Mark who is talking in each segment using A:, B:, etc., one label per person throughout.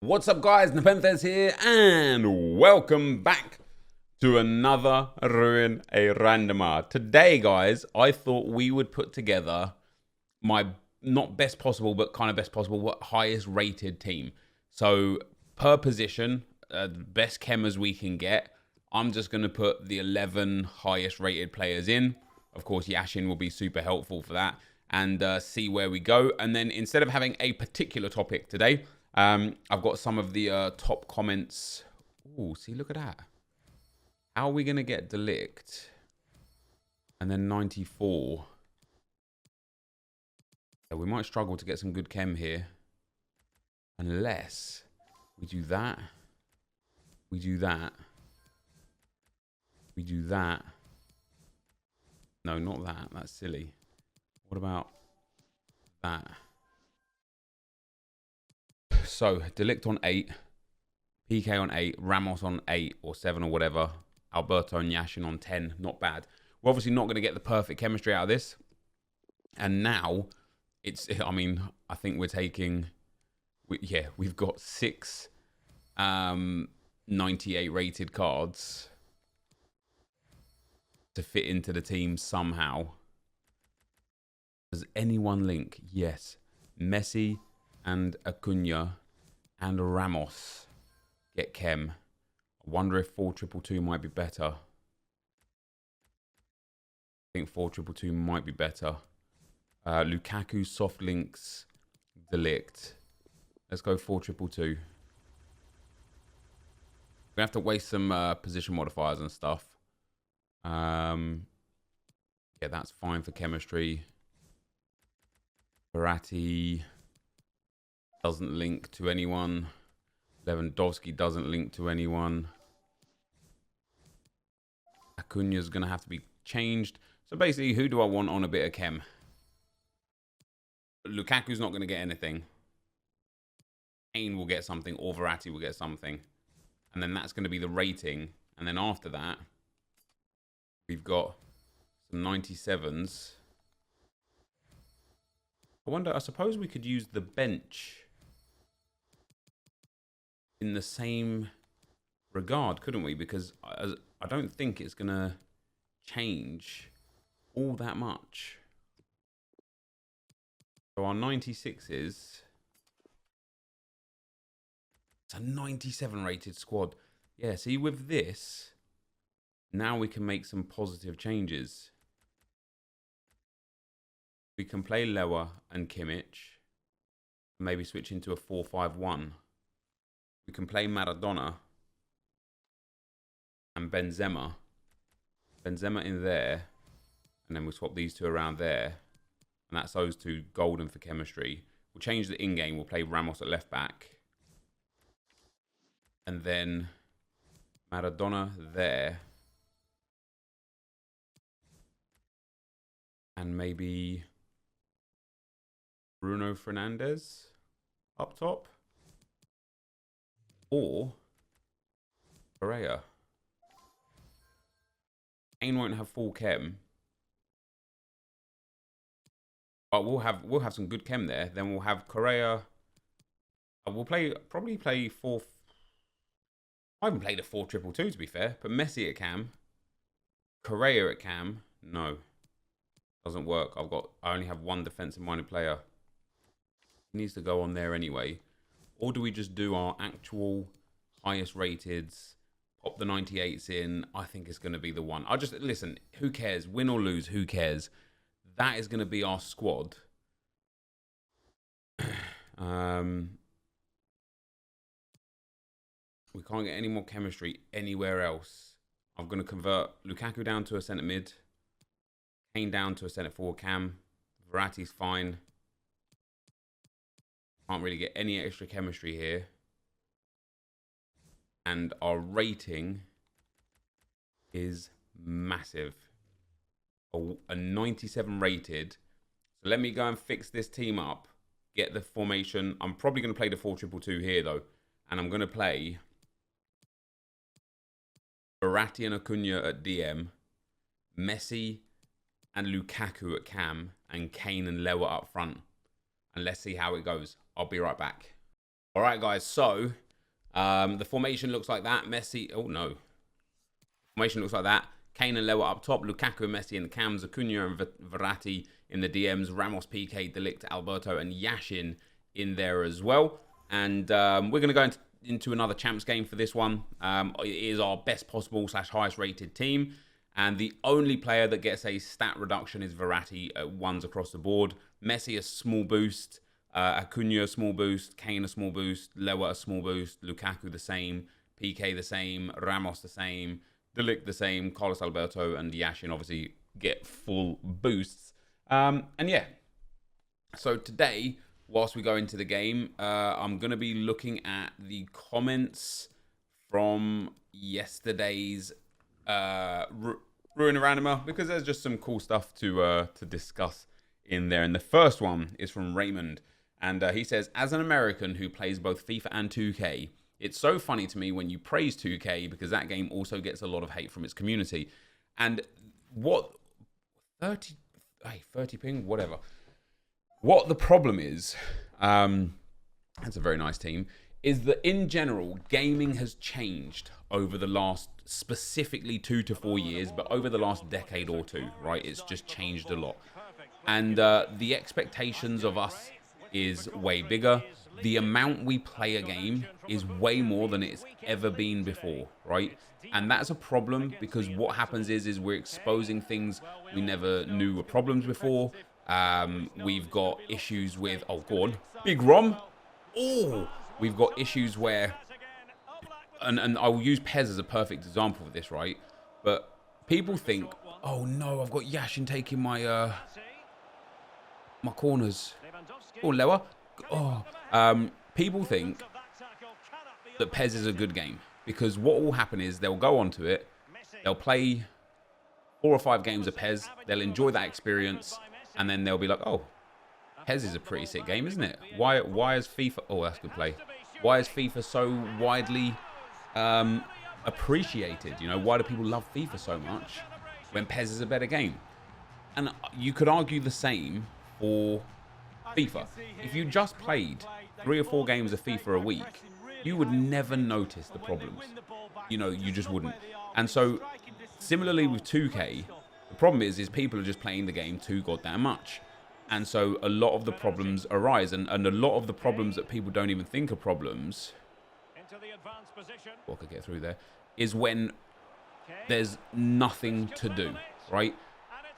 A: What's up, guys? NepentheZ here, and welcome back to another Ruin a Randomer. Today, guys, I thought we would put together my not best possible, but kind of best possible, what highest rated team. So per position, best chemers we can get. I'm just going to put the 11 highest rated players in. Of course, Yashin will be super helpful for that, and see where we go. And then instead of having a particular topic today, I've got some of the top comments. Oh, see, look at that. How are we going to get Delict? And then 94. Yeah, we might struggle to get some good chem here. Unless we do that. We do that. We do that. No, not that. That's silly. What about that? So, Delict on 8, PK on 8, Ramos on 8 or 7 or whatever, Alberto and Yashin on 10, not bad. We're obviously not going to get the perfect chemistry out of this. And now, I think we're taking, we've got 6 98 rated cards to fit into the team somehow. Does anyone link? Yes. Messi and Acuna and Ramos get chem. I wonder if 4-2-2 might be better. I think 4-2-2 might be better. Lukaku, soft links, Delict. Let's go 4-2-2. We're gonna have to waste some position modifiers and stuff. Yeah, that's fine for chemistry. Verratti doesn't link to anyone. Lewandowski doesn't link to anyone. Acuna's going to have to be changed. So basically, who do I want on a bit of chem? Lukaku's not going to get anything. Kane will get something, or Verratti will get something. And then that's going to be the rating. And then after that, we've got some 97s. I suppose we could use the bench in the same regard, couldn't we? Because I don't think it's going to change all that much. So our 96 is... It's a 97 rated squad. Yeah, see, with this, now we can make some positive changes. We can play Lewa and Kimmich. Maybe switch into a 4-5-1. We can play Maradona and Benzema. Benzema in there. And then we'll swap these two around there. And that's those two golden for chemistry. We'll change the in-game. We'll play Ramos at left back. And then Maradona there. And maybe Bruno Fernandes up top. Or Correa. Kane won't have full chem. But we'll have some good chem there. Then we'll have Correa. We'll probably play 4. I haven't played a 4-2-2 to be fair. But Messi at cam. Correa at cam. No. Doesn't work. I only have one defensive minded player. He needs to go on there anyway. Or do we just do our actual highest rateds, pop the 98s in? I think it's going to be the one. Listen, who cares? Win or lose, who cares? That is going to be our squad. We can't get any more chemistry anywhere else. I'm going to convert Lukaku down to a centre mid. Kane down to a centre forward cam. Verratti's fine. Can't really get any extra chemistry here. And our rating is massive. A 97 rated. So let me go and fix this team up. Get the formation. I'm probably going to play the 4-2-2 here though. And I'm going to play Verratti and Acuna at DM. Messi and Lukaku at cam. And Kane and Lewa up front. And let's see how it goes. I'll be right back. All right, guys. So the formation looks like that. Messi. Oh, no. Formation looks like that. Kane and Lewa up top. Lukaku and Messi in the cams. Acuna and Verratti in the DMs. Ramos, PK, De Ligt, Alberto, and Yashin in there as well. And we're going to go into another champs game for this one. It is our best possible / highest rated team. And the only player that gets a stat reduction is Verratti at ones across the board. Messi a small boost. Acuna a small boost. Kane a small boost. Lewa a small boost. Lukaku the same. PK the same. Ramos the same. De Ligt the same. Carlos Alberto and Yashin obviously get full boosts. And yeah. So today, whilst we go into the game, I'm going to be looking at the comments from yesterday's RUIN A RANDOMER, because there's just some cool stuff to discuss in there. And the first one is from Raymond. And he says, as an American who plays both FIFA and 2K, it's so funny to me when you praise 2K because that game also gets a lot of hate from its community. And what 30 ping, whatever. What the problem is, that's a very nice team, is that in general, gaming has changed over the last specifically 2 to 4 years, but over the last decade or two, right? It's just changed a lot. And the expectations of us is way bigger. The amount we play a game is way more than it's ever been before, right? And that's a problem because what happens is we're exposing things we never knew were problems before. We've got issues with, oh, go on, Big Rom. Oh, we've got issues where, and I will use PEZ as a perfect example of this, right? But people think, oh no, I've got Yashin taking my my corners. Oh, Lewa. Oh, people think that PEZ is a good game because what will happen is they'll go onto it, they'll play 4 or 5 games of PEZ, they'll enjoy that experience, and then they'll be like, oh, PEZ is a pretty sick game, isn't it? Why is FIFA... Oh, that's good play. Why is FIFA so widely appreciated? You know, why do people love FIFA so much when PEZ is a better game? And you could argue the same for FIFA. If you just played 3 or 4 games of FIFA a week, you would never notice the problems. You know, you just wouldn't. And so, similarly with 2K, the problem is people are just playing the game too goddamn much. And so a lot of the problems arise. And a lot of the problems that people don't even think are problems, what could get through there, is when there's nothing to do, right?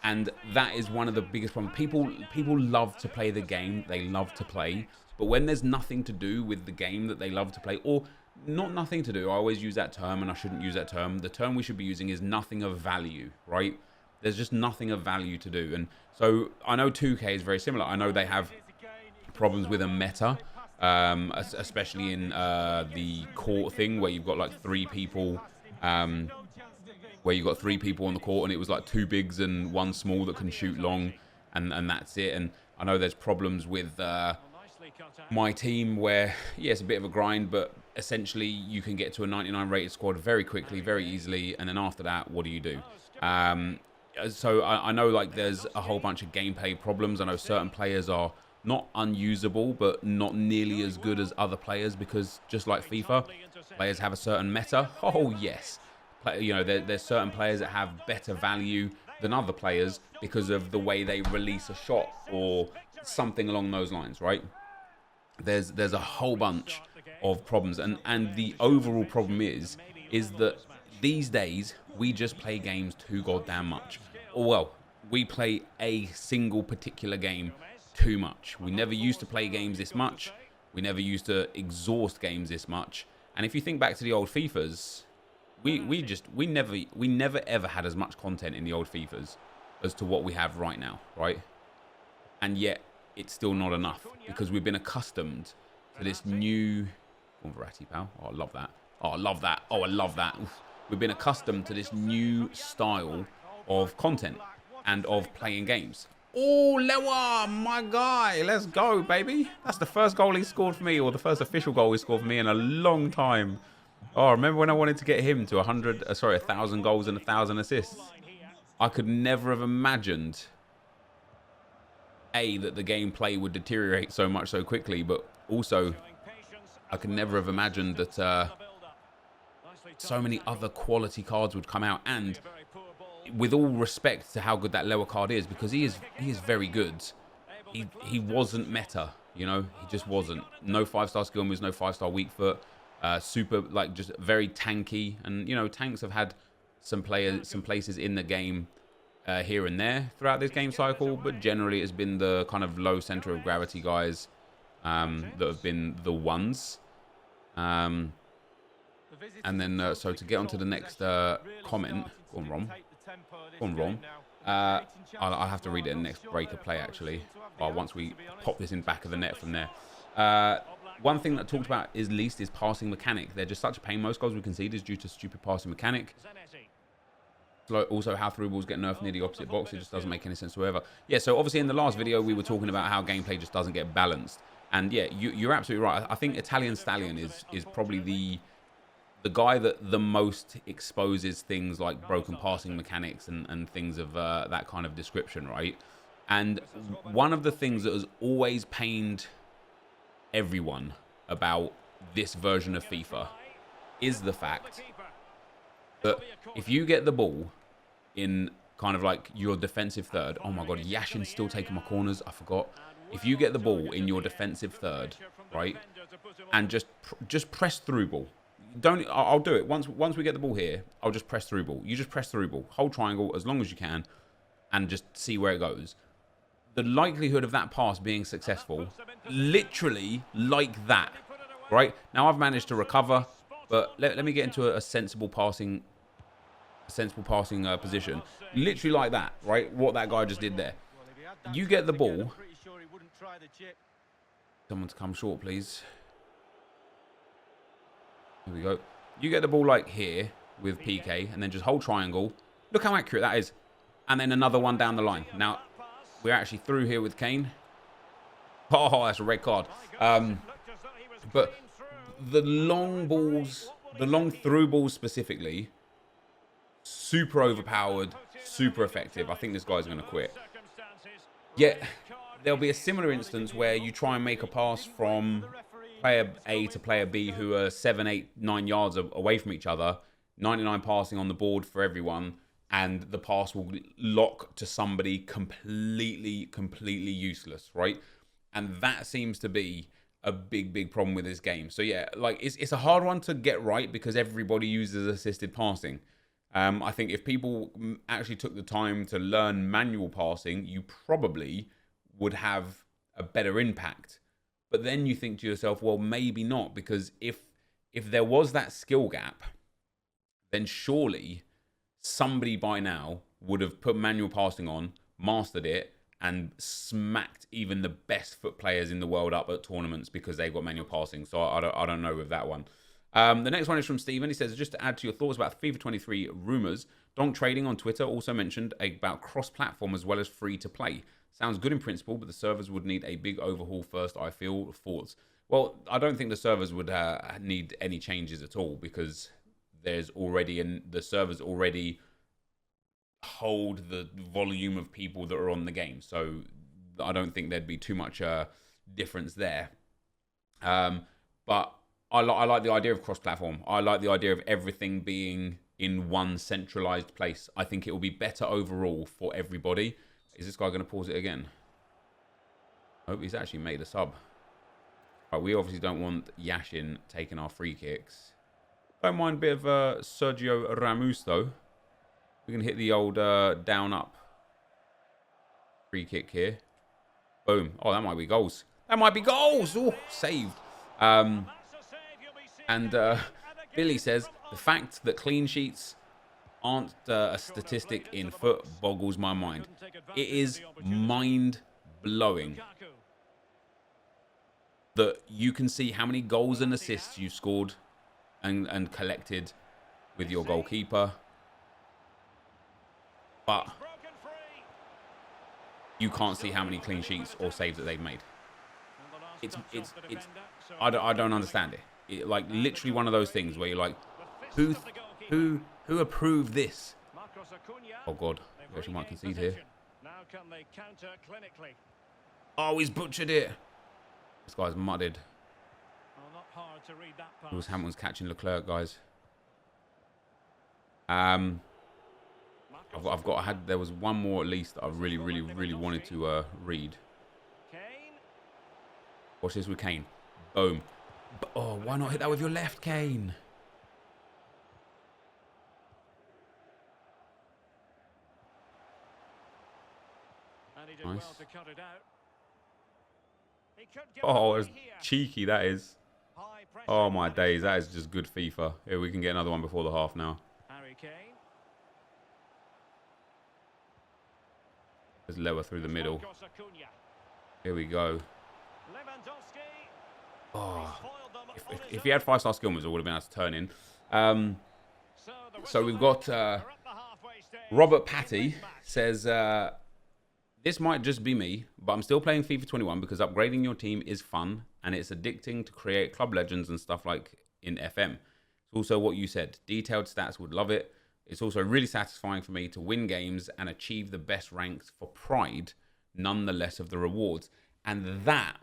A: And that is one of the biggest problems. People love to play the game they love to play. But when there's nothing to do with the game that they love to play, or not nothing to do, I always use that term and I shouldn't use that term. The term we should be using is nothing of value, right? There's just nothing of value to do. And so I know 2K is very similar. I know they have problems with a meta, especially in the court thing where you've got like 3 people, where you've got 3 people on the court and it was like 2 bigs and 1 small that can shoot long, and that's it. And I know there's problems with my team where, yeah, it's a bit of a grind, but essentially you can get to a 99 rated squad very quickly, very easily, and then after that, what do you do? So I know like there's a whole bunch of gameplay problems. I know certain players are not unusable, but not nearly as good as other players because just like FIFA, players have a certain meta. Oh yes, you know, there's certain players that have better value than other players because of the way they release a shot or something along those lines, right? There's a whole bunch of problems, and the overall problem is that these days we just play games too goddamn much. Or well, we play a single particular game too much. We never used to play games this much. We never used to exhaust games this much. And if you think back to the old FIFAs, we never ever had as much content in the old FIFAs as to what we have right now, right? And yet it's still not enough because we've been accustomed to this new... Oh, Verratti, pal. Oh, I love that. Oh, I love that. Oh, I love that. Oof. We've been accustomed to this new style of content and of playing games. Oh, Lewa, my guy. Let's go, baby. That's the first goal he scored for me, or the first official goal he scored for me in a long time. Oh, remember when I wanted to get him to 1,000 goals and 1,000 assists? I could never have imagined, A, that the gameplay would deteriorate so much so quickly, but also I could never have imagined that so many other quality cards would come out. And with all respect to how good that lower card is, because he is very good, he wasn't meta, you know, he just wasn't. No 5-star skill moves, no 5-star weak foot, super, like, just very tanky. And you know, tanks have had some places in the game here and there throughout this game cycle, but generally it's been the kind of low center of gravity guys that have been the ones. And then so to get onto the next comment, go on Ron. I'll have to read it in the next break of play, actually, or once we pop this in back of the net from there. One thing that talked about is least is passing mechanic. They're just such a pain. Most goals we concede is due to stupid passing mechanic. Also, how through balls get nerfed near the opposite box. It just doesn't make any sense whatsoever. Yeah, so obviously in the last video, we were talking about how gameplay just doesn't get balanced. And yeah, you're absolutely right. I think Italian Stallion is probably the guy that the most exposes things like broken passing mechanics and things of that kind of description, right? And one of the things that has always pained everyone about this version of FIFA is the fact that if you get the ball in kind of like your defensive third, oh my god, Yashin's still taking my corners, I forgot. If you get the ball in your defensive third, right, and just press through ball. I'll do it once we get the ball here. I'll just press through ball. You just press through ball, hold triangle as long as you can, and just see where it goes. The likelihood of that pass being successful, literally like that, right? Now I've managed to recover, but let me get into a sensible passing position, literally like that, right? What that guy just did there. You get the ball. Someone to come short, please. Here we go. You get the ball like here with PK, and then just hold triangle. Look how accurate that is. And then another one down the line. Now, we're actually through here with Kane. Oh, that's a red card. But the long balls, the long through balls specifically, super overpowered, super effective. I think this guy's going to quit. Yet, there'll be a similar instance where you try and make a pass from player A to player B who are 7, 8, 9 yards away from each other, 99 passing on the board for everyone, and the pass will lock to somebody completely useless, right? And that seems to be a big problem with this game. So yeah, like it's a hard one to get right because everybody uses assisted passing. I think if people actually took the time to learn manual passing, you probably would have a better impact. But then you think to yourself, well, maybe not, because if there was that skill gap, then surely somebody by now would have put manual passing on, mastered it, and smacked even the best foot players in the world up at tournaments because they've got manual passing. So I don't know with that one. The next one is from Steven. He says, just to add to your thoughts about FIFA 23 rumours, Donk Trading on Twitter also mentioned about cross-platform as well as free-to-play. Sounds good in principle, but the servers would need a big overhaul first, I feel. Thoughts? Well, I don't think the servers would need any changes at all because there's already, the servers already hold the volume of people that are on the game. So I don't think there'd be too much difference there. But I like the idea of cross-platform. I like the idea of everything being in one centralized place. I think it will be better overall for everybody. Is this guy going to pause it again? Oh, he's actually made a sub. Right, we obviously don't want Yashin taking our free kicks. Don't mind a bit of Sergio Ramos, though. We can hit the old down-up free kick here. Boom. Oh, that might be goals. That might be goals! Oh, saved. And Billy says, the fact that clean sheets aren't a statistic in foot boggles my mind. It is mind-blowing that you can see how many goals and assists you scored and collected with your goalkeeper, but you can't see how many clean sheets or saves that they've made. I don't understand it. Like literally one of those things where you're like, who approved this? Oh god, we actually might concede here. Oh, he's butchered it. This guy's mudded. Lewis Hamilton's catching Leclerc, guys. I've got. There was one more at least that I really wanted to read. Watch this with Kane. Boom. Oh, why not hit that with your left, Kane? Nice. Oh, it's cheeky, that is. Oh, my days. That is just good FIFA. Here, we can get another one before the half now. There's lower through the middle. Here we go. Oh, if he had 5-star skill moves, it would have been able to turn in. So we've got Robert Patty says, this might just be me, but I'm still playing FIFA 21 because upgrading your team is fun and it's addicting to create club legends and stuff like in FM. It's also what you said. Detailed stats, would love it. It's also really satisfying for me to win games and achieve the best ranks for pride, nonetheless of the rewards. And that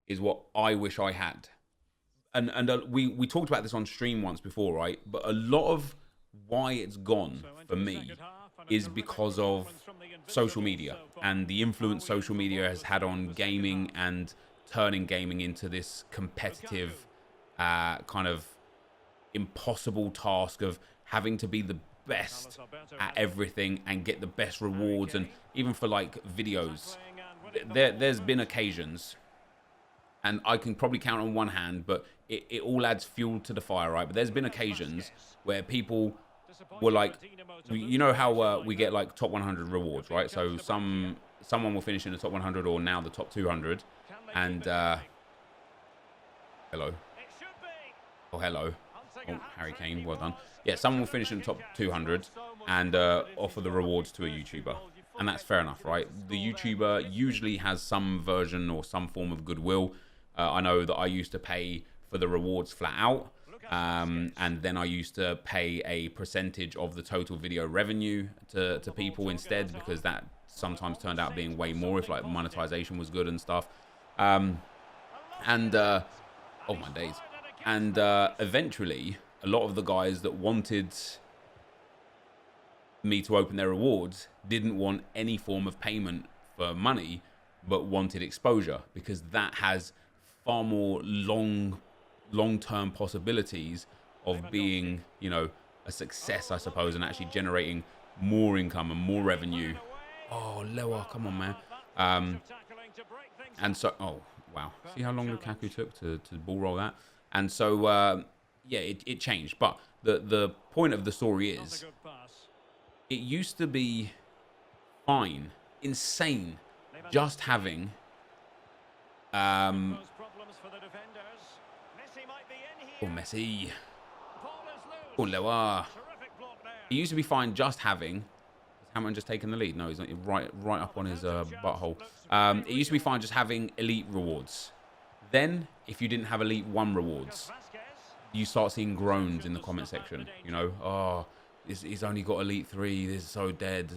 A: is what I wish I had. And we talked about this on stream once before, right? But a lot of why it's gone for me is because of social media and the influence social media has had on gaming and turning gaming into this competitive kind of impossible task of having to be the best at everything and get the best rewards. And even for like videos, there's been occasions, and I can probably count on one hand, but it all adds fuel to the fire, right? But there's been occasions where people were like, you know how we get like top 100 rewards, right? So someone will finish in the top 100 or now the top 200, and hello. Oh, hello. Oh, Harry Kane, well done. Yeah, someone will finish in the top 200 and offer the rewards to a YouTuber. And that's fair enough, right? The YouTuber usually has some version or some form of goodwill. I know that I used to pay for the rewards flat out. And then I used to pay a percentage of the total video revenue to people instead, because that sometimes turned out being way more if like monetization was good and stuff. Oh my days. And eventually, a lot of the guys that wanted me to open their rewards didn't want any form of payment for money, but wanted exposure, because that has far more long-term possibilities of being, you know, a success, I suppose, and actually generating more income and more revenue. Oh, Lewa, come on, man. And so, oh, wow. See how long Lukaku took to ball roll that? And so, yeah, it changed. But the point of the story is, it used to be fine, insane, just having oh, Messi. Oh, Lewa. It used to be fine just having... Has Hamilton just taken the lead? No, he's not, right up on his butthole. It used to be fine just having elite rewards. Then, if you didn't have Elite 1 rewards, you start seeing groans in the comment section. You know, oh, he's only got Elite 3, this is so dead.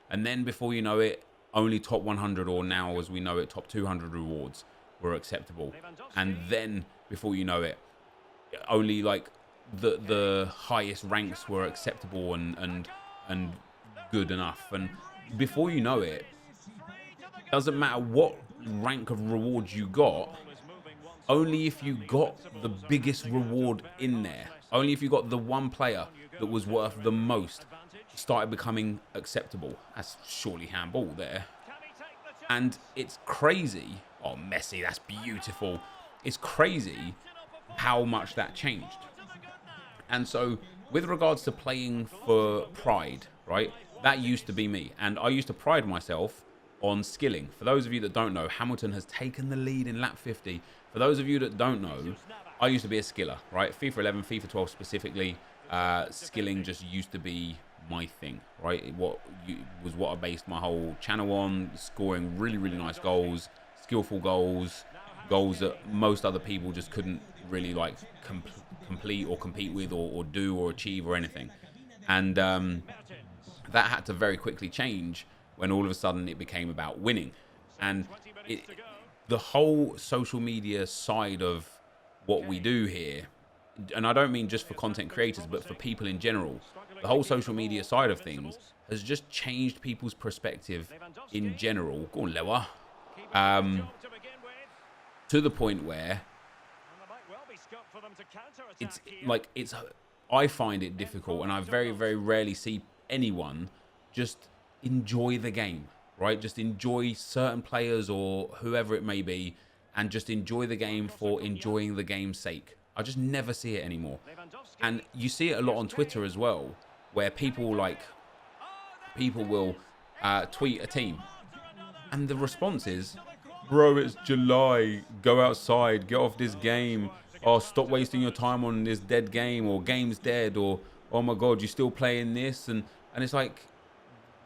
A: And then before you know it, only top 100, or now as we know it, top 200 rewards were acceptable. And then, before you know it, only like the highest ranks were acceptable and good enough. And before you know it, doesn't matter what rank of rewards you got, only if you got the biggest reward in there, only if you got the one player that was worth the most, started becoming acceptable. That's surely handball there. And it's crazy. Oh, Messi, that's beautiful. It's crazy how much that changed. And so with regards to playing for pride, right, that used to be me. And I used to pride myself on skilling. For those of you that don't know, Hamilton has taken the lead in lap 50. For those of you that don't know, I used to be a skiller, right? FIFA 11, FIFA 12 specifically, skilling just used to be my thing, right? What I based my whole channel on, scoring really nice goals, skillful goals, goals that most other people just couldn't really like complete or compete with or do or achieve or anything. And that had to very quickly change when all of a sudden it became about winning. And the whole social media side of what we do here, and I don't mean just for content creators, but for people in general, the whole social media side of things has just changed people's perspective in general. Go on, Lewa. To the point where I find it difficult, and I very, very rarely see anyone just enjoy the game, right? Just enjoy certain players or whoever it may be, and just enjoy the game for enjoying the game's sake. I just never see it anymore. And you see it a lot on Twitter as well, where people will tweet a team, and the response is, bro, it's July, go outside, get off this game, or stop wasting your time on this dead game, or game's dead, or oh my god, you're still playing this, and it's like,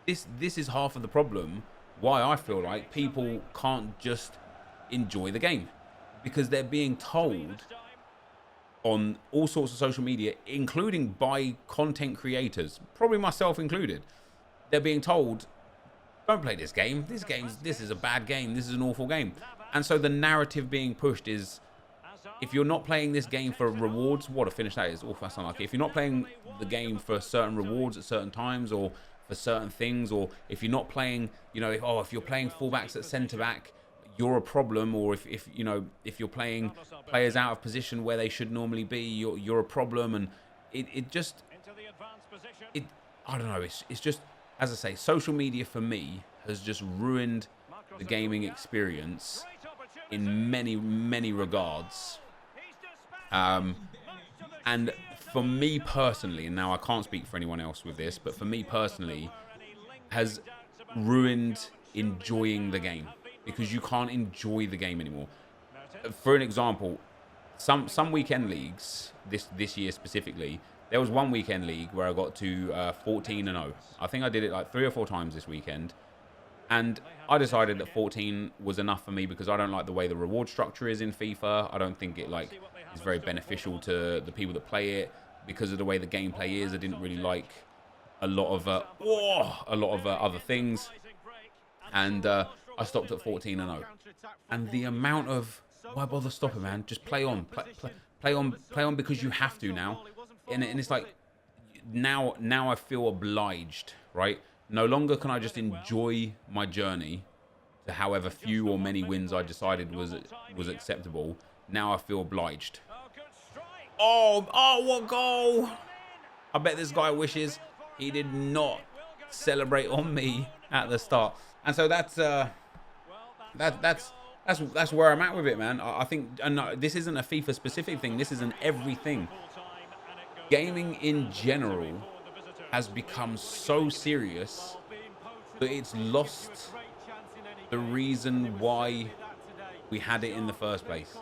A: this is half of the problem why I feel like people can't just enjoy the game, because they're being told on all sorts of social media, including by content creators, probably myself included, they're being told, don't play this game. This is a bad game. This is an awful game. And so the narrative being pushed is, if you're not playing this game for rewards, what a finish that is. Oh, that's unlucky. If you're not playing the game for certain rewards at certain times, or for certain things, or if you're not playing, you know, if you're playing fullbacks at centre back, you're a problem, or if you're playing players out of position where they should normally be, you're a problem. And it just I don't know, it's just, as I say, social media for me has just ruined the gaming experience in many regards. And for me personally, and now I can't speak for anyone else with this, but for me personally, has ruined enjoying the game, because you can't enjoy the game anymore. For an example, some weekend leagues, this year specifically, there was one weekend league where I got to 14-0. I think I did it like 3 or 4 times this weekend. And I decided that 14 was enough for me, because I don't like the way the reward structure is in FIFA. I don't think it is very beneficial to the people that play it, because of the way the gameplay is. I didn't really like a lot of other things, and I stopped at 14-0. And the amount of, why bother stopping, man? Just play on, play on, because you have to now. And it's like, now I feel obliged, right? No longer can I just enjoy my journey to however few or many wins I decided was acceptable. Now I feel obliged. Oh, what goal! I bet this guy wishes he did not celebrate on me at the start. And so that's where I'm at with it, man. I think, and no, this isn't a FIFA specific thing. This is an everything. Gaming in general has become so serious that it's lost the reason why we had it in the first place.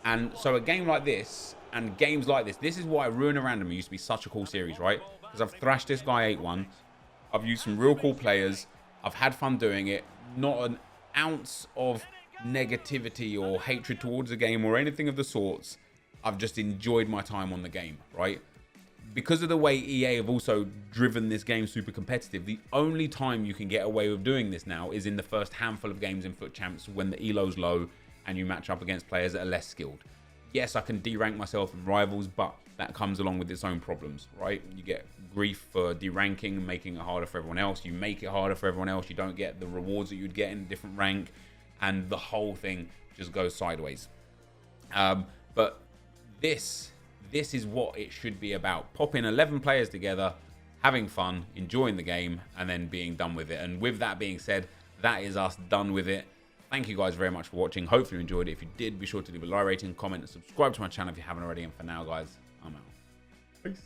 A: And so a game like this, and games like this is why RUIN A RANDOMER used to be such a cool series, right? Because I've thrashed this guy 8-1. I've used some real cool players. I've had fun doing it. Not an ounce of negativity or hatred towards the game or anything of the sorts. I've just enjoyed my time on the game, right? Because of the way EA have also driven this game super competitive, the only time you can get away with doing this now is in the first handful of games in Foot Champs, when the elo's low and you match up against players that are less skilled. Yes, I can derank myself in rivals, but that comes along with its own problems, right? You get grief for deranking, making it harder for everyone else. You make it harder for everyone else. You don't get the rewards that you'd get in a different rank, and the whole thing just goes sideways. But this is what it should be about. Popping 11 players together, having fun, enjoying the game, and then being done with it. And with that being said, that is us done with it. Thank you guys very much for watching. Hopefully you enjoyed it. If you did, be sure to leave a like rating, comment, and subscribe to my channel if you haven't already. And for now, guys, I'm out. Peace.